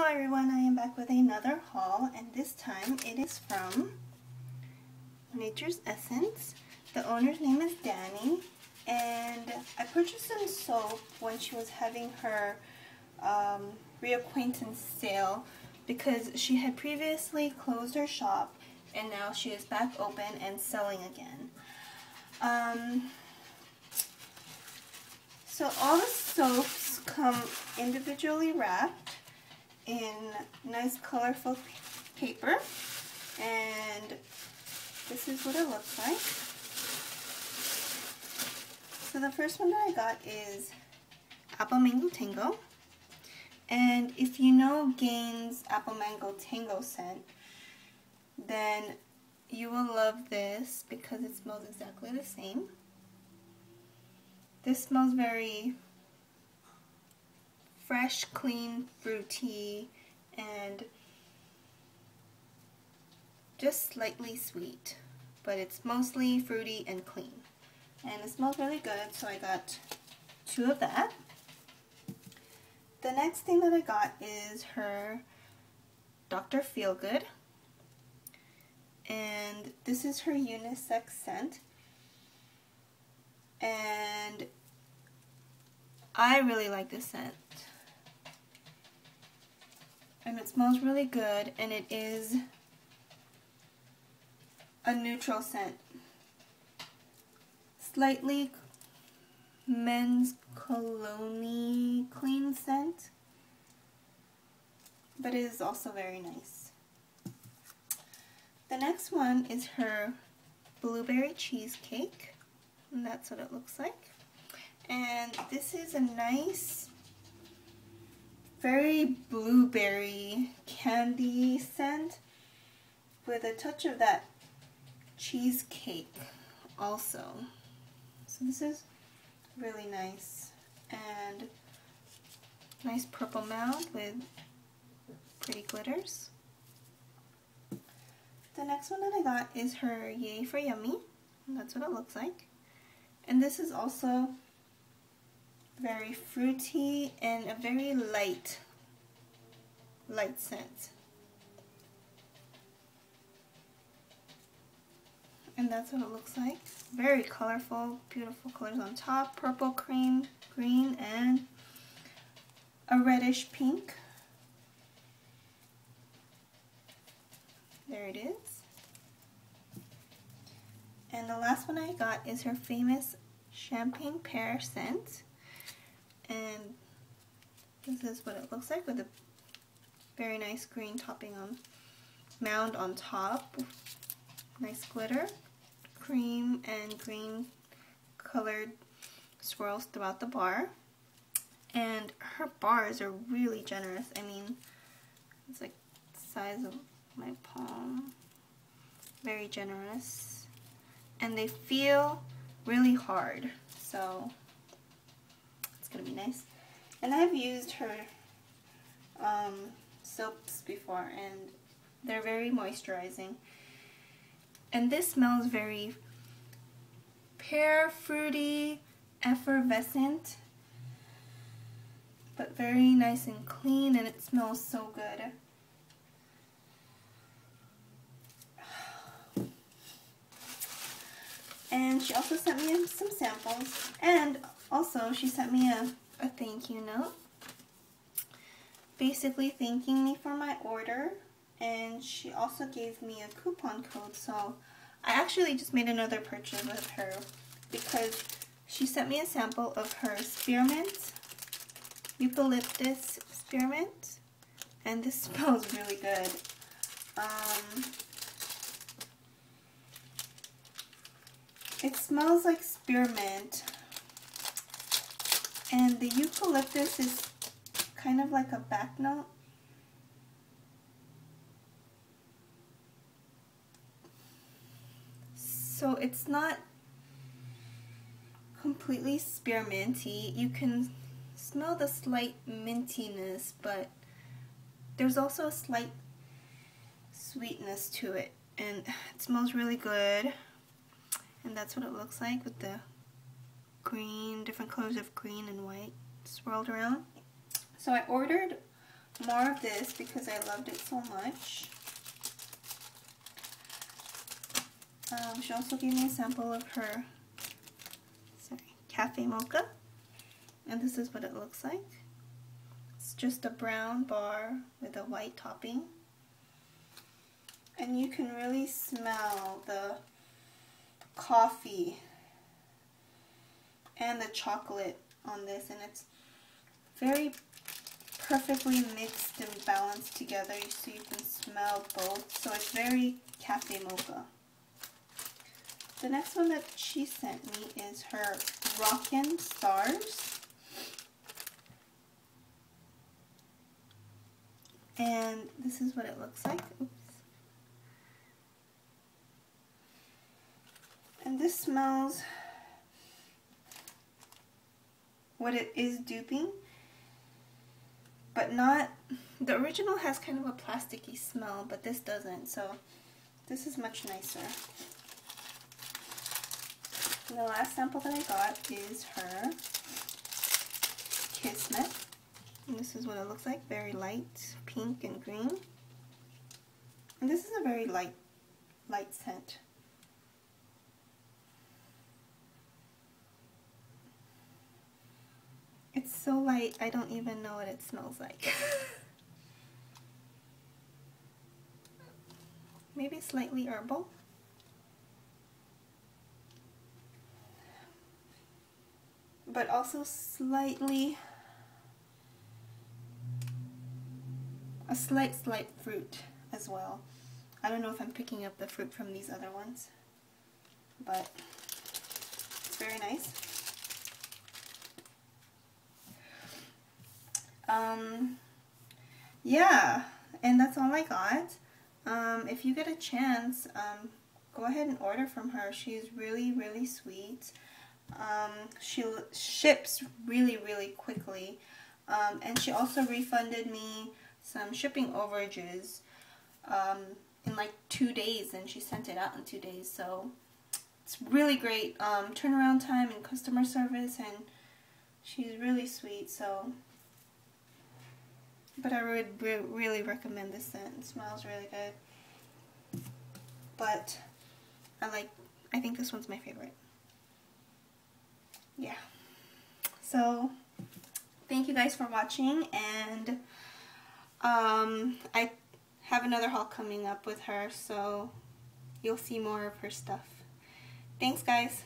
everyone, I am back with another haul, and this time it is from Nature's Essence. The owner's name is Dani, and I purchased some soap when she was having her reacquaintance sale because she had previously closed her shop and now she is back open and selling again. So all the soaps come individually wrapped in nice colorful paper, and this is what it looks like. So the first one that I got is Apple Mango Tango, and if you know Gain's Apple Mango Tango scent, then you will love this because it smells exactly the same. This smells very fresh, clean, fruity, and just slightly sweet, but it's mostly fruity and clean. And it smells really good, so I got 2 of that. The next thing that I got is her Dr. Feelgood, and this is her unisex scent, and I really like this scent. And it smells really good, and it is a neutral scent. Slightly men's cologne-y clean scent, but it is also very nice. The next one is her blueberry cheesecake, and that's what it looks like. And this is a nice, very blueberry candy scent with a touch of that cheesecake also. So this is really nice, and nice purple mound with pretty glitters. The next one that I got is her Yay for Yummy, and that's what it looks like. And this is also very fruity and a very light scent. And that's what it looks like. Very colorful, beautiful colors on top. Purple, cream, green, and a reddish pink. There it is. And the last one I got is her famous champagne pear scent. And this is what it looks like with a very nice green topping on mound on top. Nice glitter, cream and green colored swirls throughout the bar. And her bars are really generous. I mean, it's like the size of my palm. Very generous. And they feel really hard, so it's gonna be nice. And I've used her soaps before, and they're very moisturizing. And this smells very pear, fruity, effervescent, but very nice and clean, and it smells so good. And she also sent me some samples, and also she sent me a thank you note, basically thanking me for my order, and she also gave me a coupon code. So I actually just made another purchase with her because she sent me a sample of her spearmint, eucalyptus spearmint, and this smells really good. It smells like spearmint, and the eucalyptus is kind of like a back note. So it's not completely spearminty. You can smell the slight mintiness, but there's also a slight sweetness to it, and it smells really good. And that's what it looks like with the green, different colors of green and white swirled around. So I ordered more of this because I loved it so much. She also gave me a sample of her cafe mocha, and this is what it looks like. It's just a brown bar with a white topping, and you can really smell the coffee and the chocolate on this, and it's very perfectly mixed and balanced together so you can smell both. So it's very cafe mocha. The next one that she sent me is her Rockin' Stars. And this is what it looks like. Oops. And this smells what it is duping, but not, the original has kind of a plasticky smell, but this doesn't, so this is much nicer. And the last sample that I got is her Kismet. And this is what it looks like, very light pink and green. And this is a very light scent. It's so light, I don't even know what it smells like. Maybe slightly herbal. But also slightly, a slight fruit as well. I don't know if I'm picking up the fruit from these other ones, but it's very nice. Yeah, and that's all I got. If you get a chance, go ahead and order from her. She's really, really sweet. She ships really, really quickly. And she also refunded me some shipping overages in like 2 days, and she sent it out in 2 days. So it's really great turnaround time and customer service, and she's really sweet. So, but I would really recommend this scent. It smells really good. But I think this one's my favorite. Yeah. So thank you guys for watching, and I have another haul coming up with her, so you'll see more of her stuff. Thanks, guys.